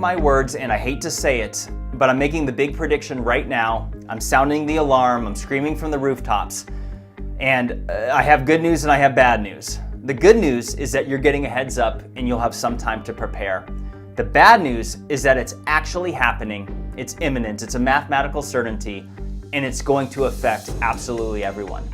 my words, and I hate to say it, but I'm making the big prediction right now. I'm sounding the alarm, I'm screaming from the rooftops, and I have good news and I have bad news. The good news is that you're getting a heads up and you'll have some time to prepare. The bad news is that it's actually happening, it's imminent, it's a mathematical certainty, and it's going to affect absolutely everyone.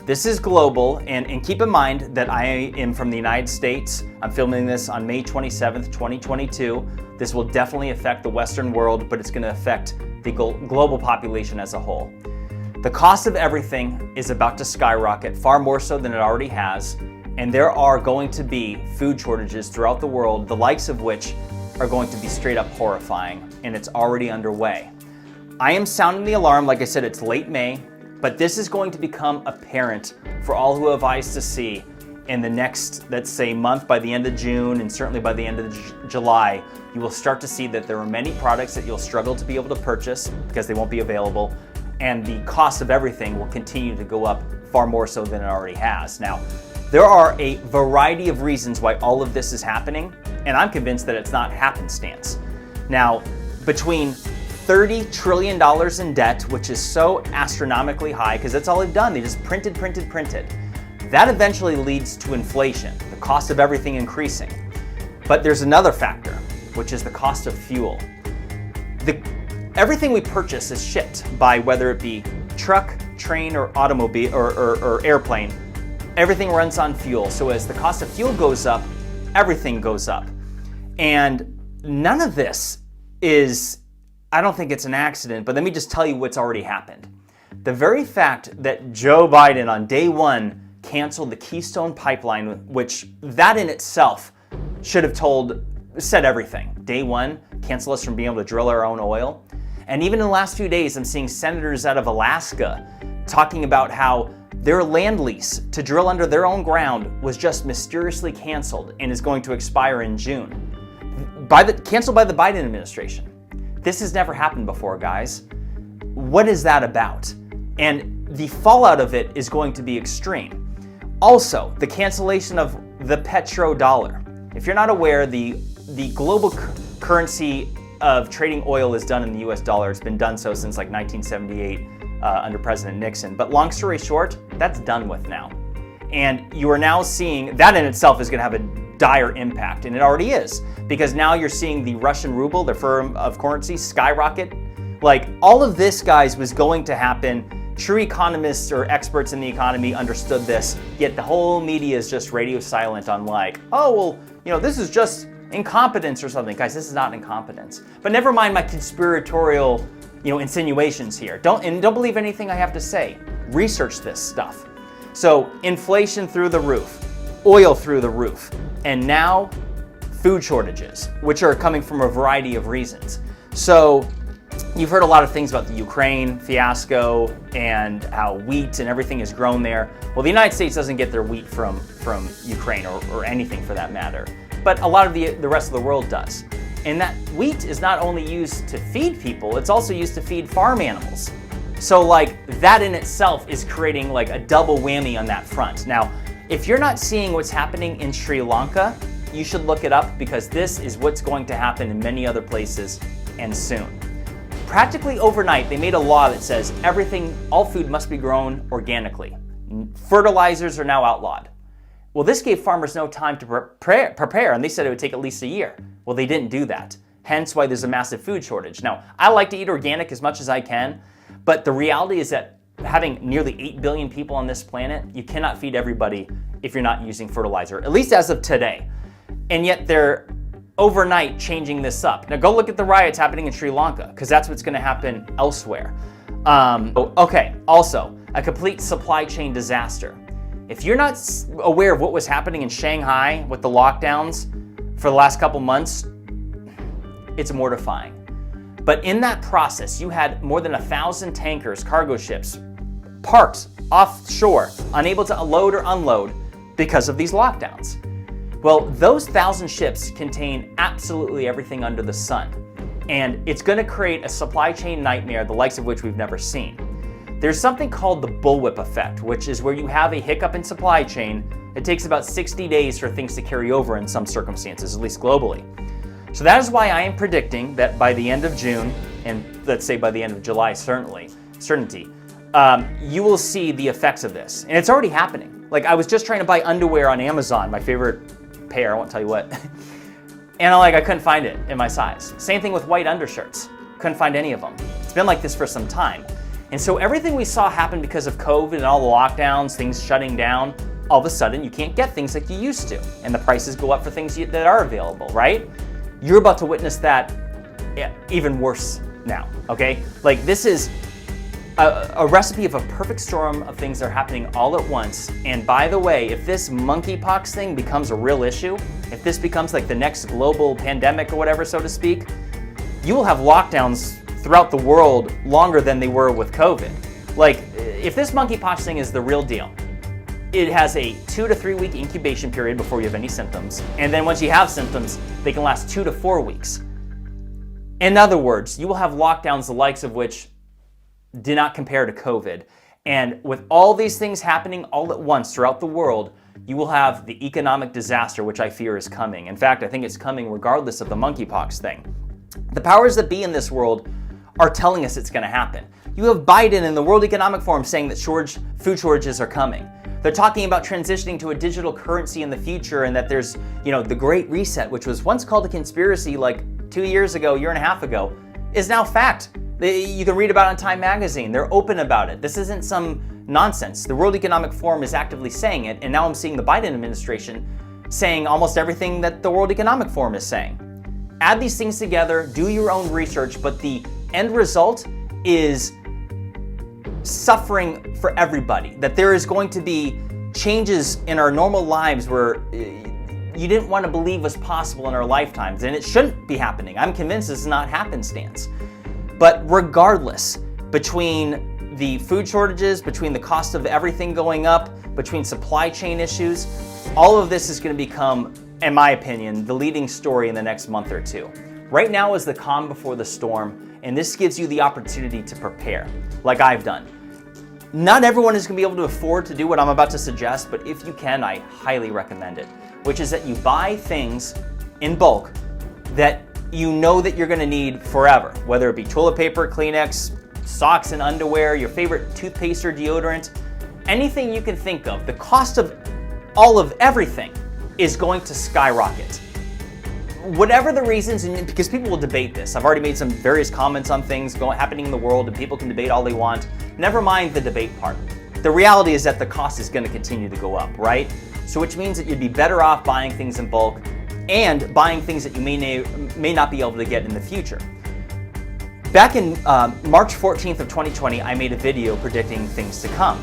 This is global, and keep in mind that I am from the United States. I'm filming this on May 27th, 2022. This will definitely affect the Western world, but it's going to affect the global population as a whole. The cost of everything is about to skyrocket, far more so than it already has, and there are going to be food shortages throughout the world, the likes of which are going to be straight up horrifying, and it's already underway. I am sounding the alarm. Like I said, it's late May, but this is going to become apparent for all who have eyes to see in the next, let's say, month. By the end of June, and certainly by the end of July, you will start to see that there are many products that you'll struggle to be able to purchase because they won't be available, and the cost of everything will continue to go up far more so than it already has. Now, there are a variety of reasons why all of this is happening, and I'm convinced that it's not happenstance. Now, between $30 trillion in debt, which is so astronomically high because that's all they've done. They just printed. That eventually leads to inflation, the cost of everything increasing. But there's another factor, which is the cost of fuel. Everything we purchase is shipped by, whether it be truck, train, or automobile or airplane. Everything runs on fuel. So as the cost of fuel goes up, everything goes up. And none of this is, I don't think it's an accident, but let me just tell you what's already happened. The very fact that Joe Biden on day one canceled the Keystone Pipeline, which that in itself should have said everything. Day one, cancel us from being able to drill our own oil. And even in the last few days, I'm seeing senators out of Alaska talking about how their land lease to drill under their own ground was just mysteriously canceled and is going to expire in June. Canceled by the Biden administration. This has never happened before, guys. What is that about? And the fallout of it is going to be extreme. Also, the cancellation of the petrodollar. If you're not aware, the global currency of trading oil is done in the US dollar. It's been done so since like 1978 under President Nixon. But long story short, that's done with now. And you are now seeing that in itself is going to have a dire impact, and it already is, because now you're seeing the Russian ruble, the firm of currency, skyrocket. Like, all of this, guys, was going to happen. True economists or experts in the economy understood this, yet the whole media is just radio silent on like, oh, well, this is just incompetence or something. Guys, this is not incompetence. But never mind my conspiratorial, insinuations here. Don't believe anything I have to say. Research this stuff. So, inflation through the roof, oil through the roof, and now food shortages, which are coming from a variety of reasons. So you've heard a lot of things about the Ukraine fiasco and how wheat and everything is grown there. Well, the United States doesn't get their wheat from Ukraine or anything for that matter, but a lot of the rest of the world does. And that wheat is not only used to feed people, it's also used to feed farm animals. So that in itself is creating a double whammy on that front. Now, if you're not seeing what's happening in Sri Lanka, you should look it up, because this is what's going to happen in many other places, and soon. Practically overnight, they made a law that says all food must be grown organically. Fertilizers are now outlawed. Well, this gave farmers no time to prepare, and they said it would take at least a year. Well, they didn't do that. Hence why there's a massive food shortage. Now, I like to eat organic as much as I can, but the reality is that having nearly 8 billion people on this planet, you cannot feed everybody if you're not using fertilizer, at least as of today. And yet they're overnight changing this up. Now go look at the riots happening in Sri Lanka, because that's what's going to happen elsewhere. Also, a complete supply chain disaster. If you're not aware of what was happening in Shanghai with the lockdowns for the last couple months, it's mortifying. But in that process, you had more than 1,000 tankers, cargo ships, parked offshore, unable to load or unload because of these lockdowns. Well, those 1,000 ships contain absolutely everything under the sun, and it's going to create a supply chain nightmare, the likes of which we've never seen. There's something called the bullwhip effect, which is where you have a hiccup in supply chain. It takes about 60 days for things to carry over in some circumstances, at least globally. So that is why I am predicting that by the end of June, and let's say by the end of July, certainty, you will see the effects of this. And it's already happening. Like, I was just trying to buy underwear on Amazon, my favorite pair, I won't tell you what. And I couldn't find it in my size. Same thing with white undershirts. Couldn't find any of them. It's been like this for some time. And so everything we saw happen because of COVID and all the lockdowns, things shutting down, all of a sudden you can't get things like you used to. And the prices go up for things that are available, right? You're about to witness that even worse now, okay? Like, this is a recipe of a perfect storm of things that are happening all at once. And by the way, if this monkeypox thing becomes a real issue, if this becomes like the next global pandemic or whatever, so to speak, you will have lockdowns throughout the world longer than they were with COVID. Like, if this monkeypox thing is the real deal, it has a 2 to 3 week incubation period before you have any symptoms. And then once you have symptoms, they can last 2 to 4 weeks. In other words, you will have lockdowns the likes of which did not compare to COVID. And with all these things happening all at once throughout the world, you will have the economic disaster, which I fear is coming. In fact, I think it's coming regardless of the monkeypox thing. The powers that be in this world are telling us it's going to happen. You have Biden in the World Economic Forum saying that food shortages are coming. They're talking about transitioning to a digital currency in the future, and that there's, the Great Reset, which was once called a conspiracy like 2 years ago, year and a half ago, is now fact. You can read about it in Time magazine. They're open about it. This isn't some nonsense. The World Economic Forum is actively saying it, and now I'm seeing the Biden administration saying almost everything that the World Economic Forum is saying. Add these things together, do your own research, but the end result is suffering for everybody. That there is going to be changes in our normal lives where you didn't want to believe was possible in our lifetimes, and it shouldn't be happening. I'm convinced this is not happenstance. But regardless, between the food shortages, between the cost of everything going up, between supply chain issues, all of this is going to become, in my opinion, the leading story in the next month or two. Right now is the calm before the storm, and this gives you the opportunity to prepare, like I've done. Not everyone is going to be able to afford to do what I'm about to suggest, but if you can, I highly recommend it, which is that you buy things in bulk that you know that you're going to need forever, whether it be toilet paper, Kleenex, socks and underwear, your favorite toothpaste or deodorant, anything you can think of. The cost of all of everything is going to skyrocket. Whatever the reasons, and because people will debate this. I've already made some various comments on things happening in the world, and people can debate all they want. Never mind the debate part. The reality is that the cost is going to continue to go up, right? So which means that you'd be better off buying things in bulk and buying things that you may not be able to get in the future. Back in March 14th of 2020, I made a video predicting things to come.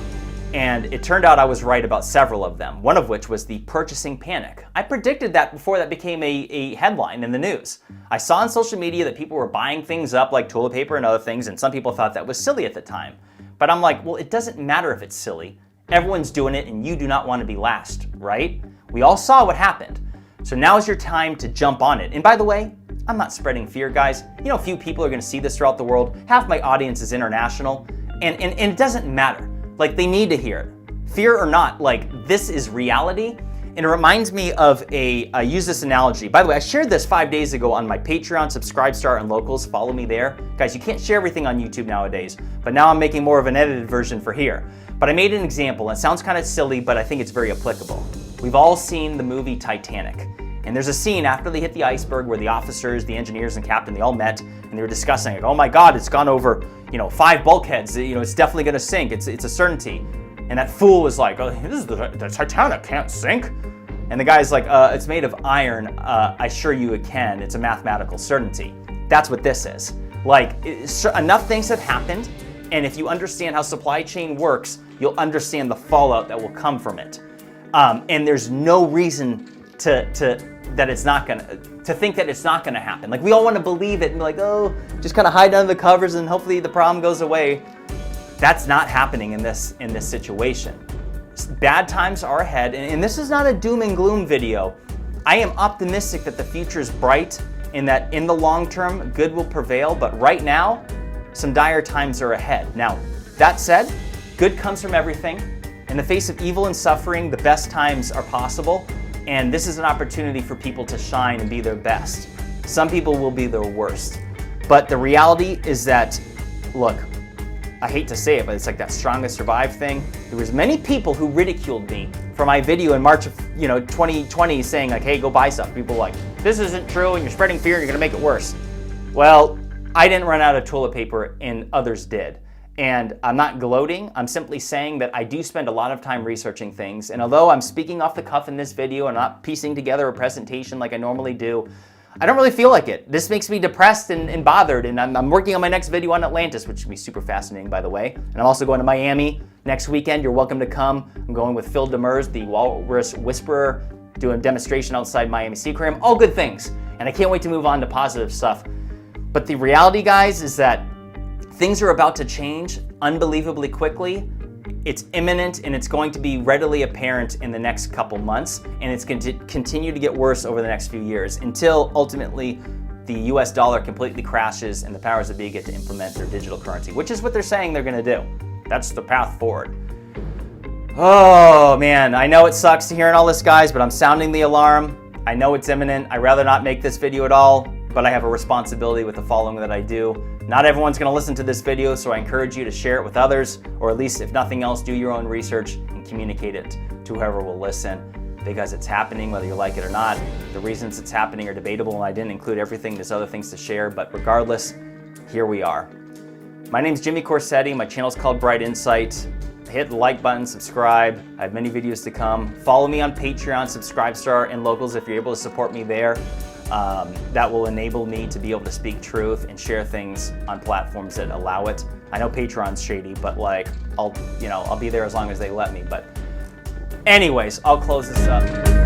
And it turned out I was right about several of them, one of which was the purchasing panic. I predicted that before that became a headline in the news. I saw on social media that people were buying things up like toilet paper and other things, and some people thought that was silly at the time. But I'm like, well, it doesn't matter if it's silly. Everyone's doing it, and you do not want to be last, right? We all saw what happened. So now is your time to jump on it. And by the way, I'm not spreading fear, guys. A few people are going to see this throughout the world. Half my audience is international, and it doesn't matter. Like, they need to hear it. Fear or not, this is reality. And it reminds me of I use this analogy. By the way, I shared this 5 days ago on my Patreon, Subscribestar, and Locals. Follow me there. Guys, you can't share everything on YouTube nowadays, but now I'm making more of an edited version for here. But I made an example. It sounds kind of silly, but I think it's very applicable. We've all seen the movie Titanic. And there's a scene after they hit the iceberg where the officers, the engineers, and captain, they all met, and they were discussing, oh my God, it's gone over, 5 bulkheads. It's definitely going to sink. It's a certainty. And that fool was like, oh, this is the Titanic can't sink. And the guy's like, it's made of iron. I assure you it can. It's a mathematical certainty. That's what this is. Enough things have happened, and if you understand how supply chain works, you'll understand the fallout that will come from it. And there's no reason to think that it's not gonna happen. We all want to believe it and be just kind of hide under the covers and hopefully the problem goes away. That's not happening in this situation. Bad times are ahead, and this is not a doom and gloom video. I am optimistic that the future is bright and that in the long term, good will prevail, but right now, some dire times are ahead. Now, that said, good comes from everything. In the face of evil and suffering, the best times are possible. And this is an opportunity for people to shine and be their best. Some people will be the worst. But the reality is that, look, I hate to say it, but it's like that strongest survive thing. There was many people who ridiculed me for my video in March of 2020 saying like, hey, go buy stuff. People were like, this isn't true and you're spreading fear and you're gonna make it worse. Well, I didn't run out of toilet paper and others did. And I'm not gloating, I'm simply saying that I do spend a lot of time researching things. And although I'm speaking off the cuff in this video and not piecing together a presentation like I normally do, I don't really feel like it. This makes me depressed and bothered, and I'm working on my next video on Atlantis, which should be super fascinating, by the way. And I'm also going to Miami next weekend. You're welcome to come. I'm going with Phil Demers, the Walrus Whisperer, doing a demonstration outside Miami Seaquarium. All good things. And I can't wait to move on to positive stuff. But the reality, guys, is that things are about to change unbelievably quickly. It's imminent and it's going to be readily apparent in the next couple months, and it's going to continue to get worse over the next few years until ultimately the US dollar completely crashes and the powers that be get to implement their digital currency, which is what they're saying they're going to do. That's the path forward. Oh man, I know it sucks to hearing all this, guys, but I'm sounding the alarm. I know it's imminent. I'd rather not make this video at all, but I have a responsibility with the following that I do. Not everyone's gonna listen to this video, so I encourage you to share it with others, or at least if nothing else, do your own research and communicate it to whoever will listen, because it's happening whether you like it or not. The reasons it's happening are debatable, and I didn't include everything. There's other things to share, but regardless, here we are. My name's Jimmy Corsetti. My channel's called Bright Insight. Hit the like button, subscribe. I have many videos to come. Follow me on Patreon, Subscribestar, and Locals if you're able to support me there. That will enable me to be able to speak truth and share things on platforms that allow it. I know Patreon's shady, but like, I'll be there as long as they let me. But anyways, I'll close this up.